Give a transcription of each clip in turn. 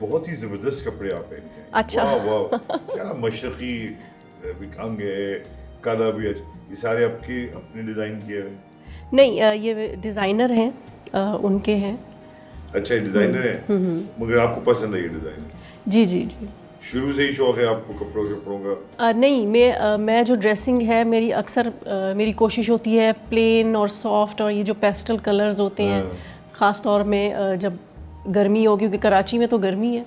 बहुत ही जबरदस्त कपड़े आप पहनते हैं। अच्छा। वाह वाह, क्या मशरकी अंग है, काला भी है, ये सारे आपके अपने डिजाइन किए हैं? नहीं, ये डिज़ाइनर हैं, उनके हैं। अच्छा, डिजाइनर है, मगर आपको पसंद है ये डिजाइन? जी जी जी। शुरू से ही शौक है आपको कपड़ों का? नहीं, मैं जो ड्रेसिंग है मेरी अक्सर मेरी कोशिश होती है प्लेन और सॉफ्ट, और ये जो पेस्टल कलर्स होते हैं, ख़ास तौर में जब गर्मी हो, क्योंकि कराची में तो गर्मी है,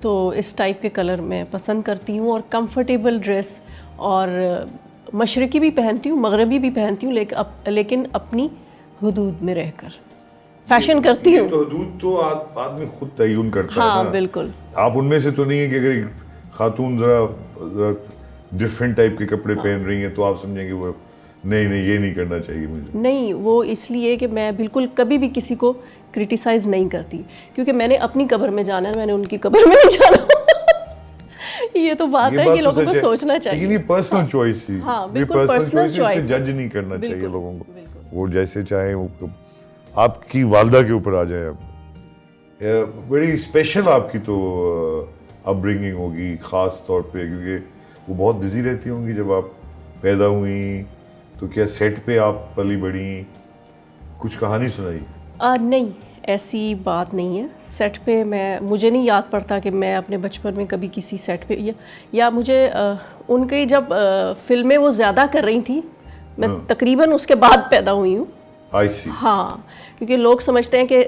तो इस टाइप के कलर मैं पसंद करती हूँ। और कंफर्टेबल ड्रेस, और मशरक़ी भी पहनती हूँ, मगरबी भी पहनती हूँ, लेकिन अपनी हुदूद में रहकर फैशन करती हूँ। तो हदूद तो आदमी खुद तय्युन करता है हाँ ना। बिल्कुल। आप उनमें से तो नहीं है कि अगर एक खातून जरा डिफरेंट टाइप के कपड़े पहन रही हैं तो आप समझेंगे वो नहीं ये नहीं करना चाहिए मुझे? नहीं, वो इसलिए कि मैं बिल्कुल कभी भी किसी को क्रिटिसाइज़ नहीं करती, क्योंकि मैंने अपनी कब्र में जाना है, मैंने उनकी कब्र में नहीं जाना। ये तो बात है कि लोगों को सोचना चाहिए। लेकिन ये पर्सनल चॉइस ही, हाँ बिल्कुल पर्सनल चॉइस, जज नहीं करना चाहिए लोगों को, वो जैसे चाहे। वो आपकी वालदा के ऊपर आ जाए। अब बड़ी स्पेशल आपकी तो अपब्रिंगिंग होगी, ख़ास तौर पे क्योंकि वो बहुत बिजी रहती होंगी जब आप पैदा हुई। तो क्या सेट पे आप पली बड़ी, कुछ कहानी सुनाई? नहीं, ऐसी बात नहीं है। सेट पे मुझे नहीं याद पड़ता कि मैं अपने बचपन में कभी किसी सेट पे या मुझे उनकी जब फिल्में वो ज़्यादा कर रही थी, मैं तकरीबन उसके बाद पैदा हुई हूँ। आई सी। हाँ, क्योंकि लोग समझते हैं कि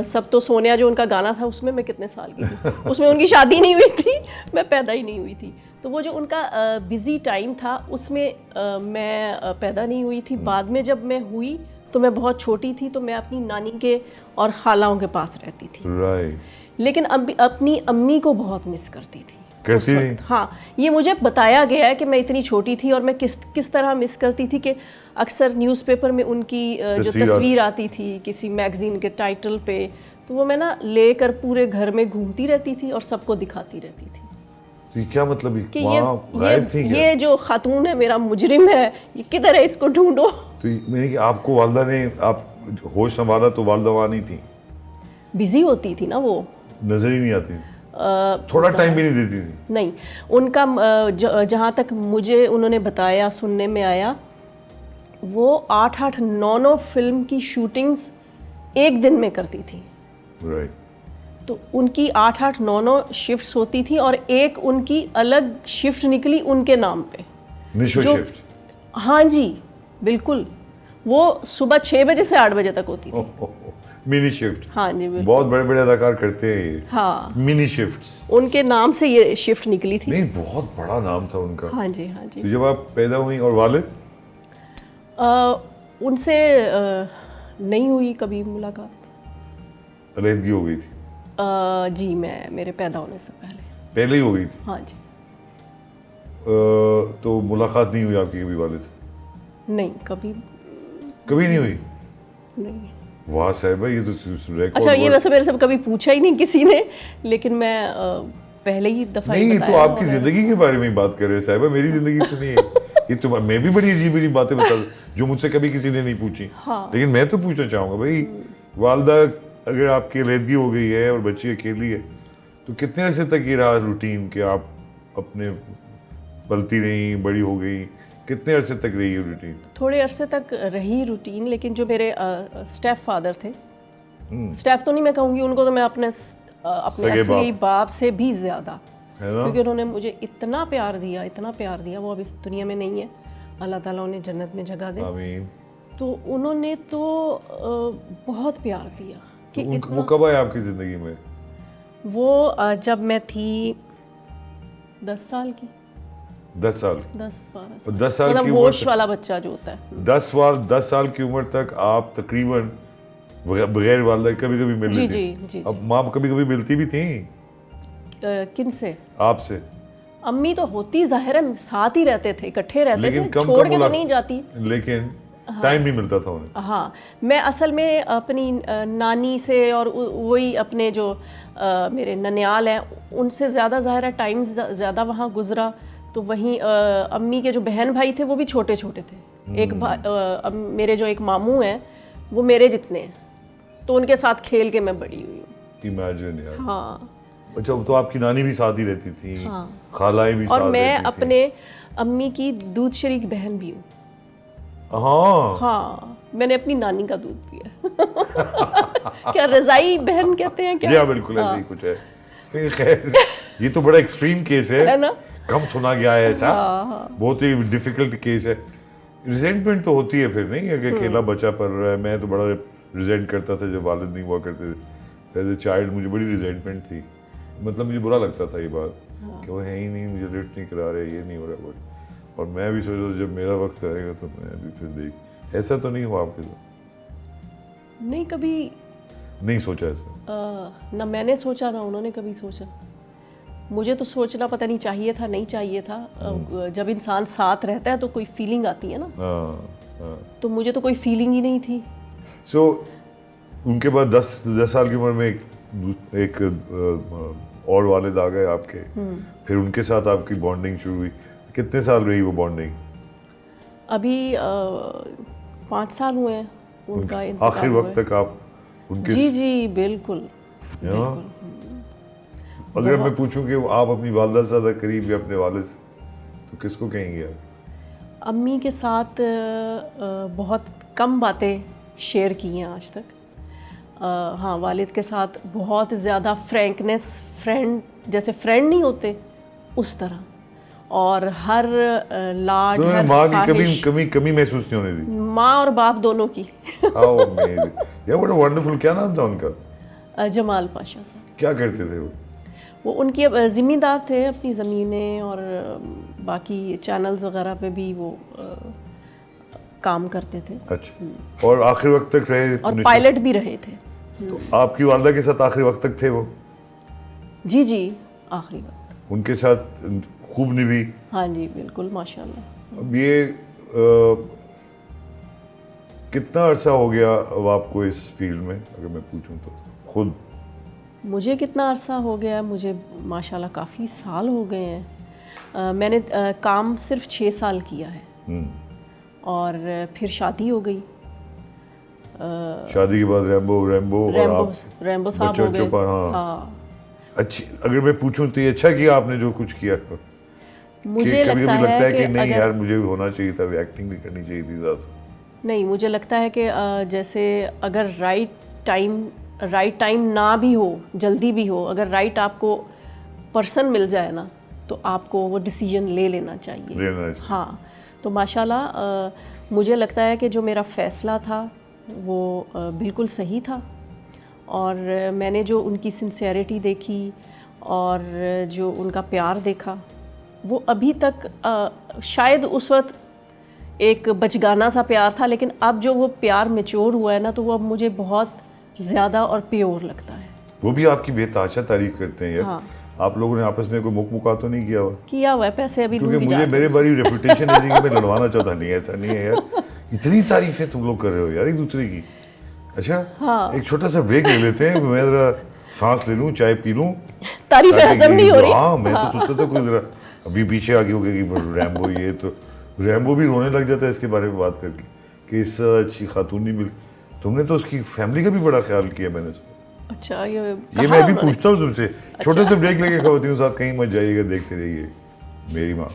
सब तो सोनिया, जो उनका गाना था, उसमें मैं कितने साल की थी, उसमें उनकी शादी नहीं हुई थी, मैं पैदा ही नहीं हुई थी। तो वो जो उनका बिज़ी टाइम था उसमें मैं पैदा नहीं हुई थी। बाद में जब मैं हुई तो मैं बहुत छोटी थी, तो मैं अपनी नानी के और खालाओं के पास रहती थी। राइट। लेकिन अपनी अम्मी को बहुत मिस करती थी। कैसी? हाँ, ये मुझे बताया गया है कि मैं इतनी छोटी थी और मैं किस तरह मिस करती थी कि अक्सर न्यूज़पेपर में उनकी जो तस्वीर आती थी किसी मैगज़ीन के टाइटल पे, तो वो मैं ना लेकर पूरे घर में घूमती रहती थी और सबको दिखाती रहती थी। तो ये क्या मतलब कि ये जो खातून है मेरा मुजरिम है, ये किधर है, इसको ढूंढो। तो मैंने कि आपको वालदा ने आप होश संभाला तो वालदा वहाँ नहीं थी? बिजी होती थी ना, वो नजर ही नहीं आती, थोड़ा टाइम भी नहीं देती थी? नहीं, उनका जहाँ तक मुझे उन्होंने बताया, सुनने में आया, वो 8-8, 9-9 फिल्म की शूटिंग्स एक दिन में करती थी। राइट। तो उनकी 8-8, 9-9 शिफ्ट्स होती थी, और एक उनकी अलग शिफ्ट निकली उनके नाम पे, निशो शिफ्ट। हाँ जी बिल्कुल, वो सुबह 6 बजे से 8 बजे तक होती थी। Mini shift. हाँ जी बिल्कुल। बहुत बड़े बड़े अदाकार करते हैं ये। हाँ, मिनी शिफ्ट्स। उनके नाम से ये शिफ्ट निकली थी। नहीं, बहुत बड़ा नाम था उनका। हाँ जी हाँ जी। तो जब आप पैदा हुई, और वालिद? उनसे नहीं हुई कभी मुलाकात। अलहदगी हो गई थी? जी, मेरे पैदा होने से पहले ही हो गई थी? हाँ जी। तो मुलाकात नहीं हुई आपकी कभी वालिद से? नहीं, कभी नहीं हुई? नहीं। वाह साहिबा, ये तो रिकॉर्ड। अच्छा, ये वैसे मेरे से कभी पूछा ही नहीं किसी ने, लेकिन मैं पहले ही दफा ही नहीं, बताया। तो आपकी जिंदगी के बारे में बात कर रहे हैं साहिबा, मेरी जिंदगी तो नहीं है। ये तो मैं भी बड़ी अजीब बातें बता जो मुझसे कभी किसी ने नहीं पूछी। हाँ। लेकिन मैं तो पूछना चाहूंगा भाई, वालदा अगर आपकी अलहदगी हो गई है और बच्ची अकेली है, तो कितने अरसे तक ये रहा रूटीन कि आप अपने पलती रही, बड़ी हो गई, कितने अरसे तक रही ये रूटीन? थोड़े अरसे तक रही रूटीन, लेकिन जो मेरे स्टेप फादर थे, स्टेप तो नहीं मैं कहूँगी उनको, तो मैं अपने असली बाप से भी ज़्यादा, क्योंकि उन्होंने मुझे इतना प्यार दिया, वो अब इस दुनिया में नहीं है, अल्लाह ताला उन्हें जन्नत में जगह दे। आमीन। तो उन्होंने तो बहुत प्यार दिया कि तो वो कब आया आपकी ज़िंदगी में? वो जब मैं थी 10 साल की। 10 साल? 10-12 साल। 10 साल मतलब की होश वाला बच्चा जो होता है। 10 साल की उम्र तक आप तकरीबन बगैर वालदा कभी मिल जी, लेती? जी। अब माँ कभी मिलती भी थी? किन से? आपसे? अम्मी तो होती ज़ाहिर है, साथ ही रहते थे, इकट्ठे रहते थे, कम छोड़ के तो नहीं जाती। लेकिन टाइम नहीं मिलता था उन्हें। हाँ, मैं असल में अपनी नानी से और वही अपने जो मेरे ननियाल हैं उनसे ज़्यादा ज़ाहिर है टाइम ज़्यादा वहाँ गुजरा। तो वहीं अम्मी के जो बहन भाई थे वो भी छोटे छोटे थे। एक मेरे जो एक मामू हैं वो मेरे जितने हैं, तो उनके साथ खेल के मैं बड़ी हुई हूँ। इमेजिन यार। हाँ, अच्छा, तो आपकी नानी भी साथ ही रहती थी? हाँ। खालाएं भी और साथ मैं रहती थी? अपने अम्मी की दूध शरीक बहन भी हूँ। हाँ। हाँ, मैंने अपनी नानी का दूध पिया। क्या रजाई बहन कहते हैं क्या? जी हाँ, बिल्कुल ऐसे ही कुछ है। लेकिन खैर, ये तो बड़ा एक्सट्रीम केस है है ना? कम सुना गया है ऐसा। हाँ। बहुत ही डिफिकल्ट केस है। रिजेंटमेंट तो होती है फिर, नहीं है कि अकेला बच्चा पल रहा है। मैं तो बड़ा रिजेंट करता था जब वालिद नहीं हुआ करते थे। एज ए चाइल्ड मुझे बड़ी रिजेंटमेंट थी, मतलब मुझे बुरा लगता था ये बात कि वो है ही नहीं, मुझे लिफ्ट नहीं करा रहे, ये नहीं हो रहा बट। और मैं भी सोचा था जब मेरा वक्त आएगा तो मैं भी फिर देख। ऐसा तो नहीं हुआ आपके साथ? नहीं, कभी नहीं सोचा ऐसा? ना मैंने सोचा ना उन्होंने कभी सोचा। मुझे तो सोचना पता नहीं चाहिए था, नहीं चाहिए था। जब इंसान साथ रहता है तो कोई फीलिंग आती है ना। हाँ। तो मुझे तो कोई फीलिंग ही नहीं थी। सो उनके बाद 10 साल की उम्र में एक और वालिद आ गए आपके। फिर उनके साथ आपकी बॉन्डिंग शुरू हुई। कितने साल रही वो बॉन्डिंग? अभी 5 साल हुए हैं उनका इंतकाल आखिर हुए। वक्त तक आप उनके? जी बिल्कुल। अगर मैं पूछूं कि आप अपनी वालिदा से ज़्यादा करीब या अपने वालिद से, तो किसको कहेंगे आप? अम्मी के साथ बहुत कम बातें शेयर की हैं आज तक। हाँ, वालिद के साथ बहुत ज़्यादा फ्रैंकनेस, फ्रेंड जैसे फ्रेंड नहीं होते उस तरह। और हर लाड, तो हर माँ की ख्वाहिश, कमी महसूस नहीं होने दी? माँ और बाप दोनों की। हाउ अमेजिंग, या व्हाट अ वंडरफुल। क्या नाम था उनका? जमाल पाशा साहब। क्या करते थे वो उनकी ज़मींदार थे, अपनी ज़मीनें और बाकी चैनल्स वगैरह पे भी वो काम करते थे। अच्छा, और आखिर वक्त तक रहे? और पायलट भी रहे थे। तो आपकी वालिदा के साथ आखिरी वक्त तक थे वो? जी आखिरी वक्त उनके साथ खूब निभी? हाँ जी बिल्कुल, माशाल्लाह। अब ये कितना अरसा हो गया अब आपको इस फील्ड में, अगर मैं पूछूं तो? खुद मुझे कितना अरसा हो गया? मुझे माशाल्लाह काफ़ी साल हो गए हैं। मैंने काम सिर्फ 6 साल किया है और फिर शादी हो गई। शादी के बाद रैम्बो साहब हो गए। हाँ। अच्छी, अगर मैं पूछूं तो ये अच्छा किया आपने जो कुछ किया? मुझे लगता है कि नहीं अगर, यार मुझे भी होना चाहिए था, एक्टिंग भी करनी चाहिए थी ज़्यादा? नहीं, मुझे लगता है कि जैसे अगर राइट टाइम ना भी हो, जल्दी भी हो, अगर राइट आपको पर्सन मिल जाए ना तो आपको वो डिसीजन ले लेना चाहिए। हाँ, तो माशाल्लाह मुझे लगता है कि जो मेरा फ़ैसला था वो बिल्कुल सही था। और मैंने जो उनकी सिंसियरिटी देखी और जो उनका प्यार देखा, वो अभी तक शायद उस वक्त एक बचगाना सा प्यार था, लेकिन अब जो वो प्यार मैच्योर हुआ है ना, तो वो अब मुझे बहुत ज़्यादा और प्योर लगता है। वो भी आपकी बेताशा तारीफ करते हैं यार। हाँ। आप लोगों ने आपस में कोई मुका तो नहीं किया हुआ? किया हुआ है, पैसे अभी क्योंकि मुझे मेरे बारी रेपुटेशन है कि मैं लड़वाना चाहता नहीं, ऐसा नहीं है यार। इतनी तारीफें तुम लोग कर रहे हो यार एक दूसरे की। अच्छा, हाँ। एक छोटा सा ब्रेक ले लेते हैं, मैं जरा सांस ले लूं, चाय पी लूं। तारीफें हजम नहीं हो रही। हाँ, मैं तो सोचता था कोई जरा अभी पीछे आगे हो गया कि रैम्बो, ये तो रैम्बो भी रोने लग जाता है इसके बारे में बात करके कि इससे अच्छी खातून नहीं मिली। तुमने तो उसकी फैमिली का भी बड़ा ख्याल किया, मैंने सुना। अच्छा, ये मैं भी पूछता हूँ तुमसे। छोटे से ब्रेक लेके खवातीन साहब कहीं मत जाइएगा, देखते रहिए मेरी माँ।